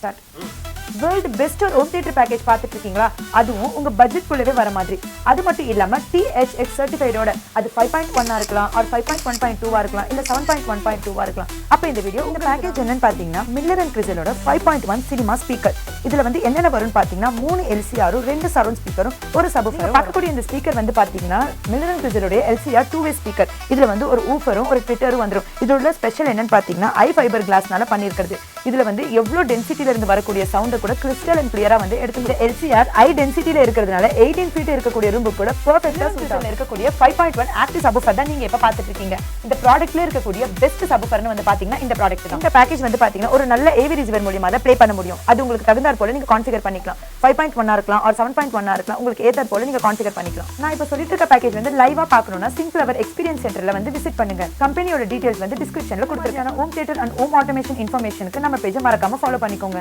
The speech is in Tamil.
ஸ்டார்ட். வேர்ல்டு பெஸ்ட் ஒரு ஹோம் தியேட்டர் பேக்கேஜ் பார்த்துட்டு இருக்கீங்களா? அதுவும் உங்க பட்ஜெட் குள்ளவே வர மாதிரி. அது மட்டும் இல்லாம THX சர்டிஃபைடோட அது 5.1 இருக்கலாம், ஆர் 5.1.2 இருக்கலாம், இல்ல 7.1.2 இருக்கலாம். அப்ப இந்த வீடியோ உங்க பேக்கேஜ் என்னன்னு பாத்தீங்கன்னா மில்லர் அண்ட் கிரிசலோட 5.1 சினிமா ஸ்பீக்கர். இதுல வந்து என்னென்ன வரும்னு பாத்தீங்கன்னா 3 LCR, 2 சரவுண்ட் ஸ்பீக்கரும், ஒரு சப்வூஃபரும். பார்க்கக்கூடிய இந்த ஸ்பீக்கர் வந்து பாத்தீங்கன்னா மில்லர் அண்ட் கிரிசலோட LCR 2-way ஸ்பீக்கர். இதுல வந்து ஒரு ஊஃபரும் ஒரு ட்விட்டரும் வந்துடும். இதோட ஸ்பெஷல் என்னன்னு பாத்தீங்கன்னா ஃபைபர் கிளாஸ்னால பண்ணிருக்கிறது. இதுல வந்து எவ்வளவு டென்சிட்டில இருந்து வரக்கூடிய சவுண்ட் கூட கிறிஸ்டல் அண்ட் கிளியரா வந்து எடுத்து LCR ஹை டென்சிட்டில இருக்கிறதுனால 18 ஃபீட் இருக்கக்கூடிய ரூம் கூட பெர்ஃபெக்ட்டா சூட் இருக்கக்கூடிய 5.1 ஆக்டிவ் சப்வூஃபர் தான் நீங்க இப்ப பாத்துட்டு இருக்கீங்க. இந்த ப்ராடக்ட்ல இருக்கக்கூடிய பெஸ்ட் சப்வூஃபர்னு வந்து பாத்தீங்கன்னா இந்த ப்ராடக்ட் தான். இந்த பேக்கேஜ் வந்து பாத்தீங்கன்னா ஒரு நல்ல AV ரிசீவர் மூலமா தான் ப்ளே பண்ண முடியும். அது உங்களுக்கு தகுந்தாற் போல நீங்க கான்ஃபிகர் பண்ணிக்கலாம். 5.1 இருக்கலாம், ஆர் 7.1 இருக்கலாம். உங்களுக்கு ஏத்தாற் போல நீங்க கான்ஃபிகர் பண்ணிக்கலாம். நான் இப்ப சொல்லிட்டு இருக்க பேக்கேஜ் வந்து லைவா பார்க்கணும்னா SYNCLEVER எக்ஸ்பீரியன்ஸ் சென்டர்ல வந்து விசிட் பண்ணுங்க. கம்பெனியோட டீடைல்ஸ் வந்து டிஸ்கிரிப்ஷன்ல கொடுத்திருக்கேன். Home theatre and home automation இன்ஃபர்மேஷனுக்கு நம்ம பேஜை மறக்காம ஃபாலோ பண்ணிக்கோங்க.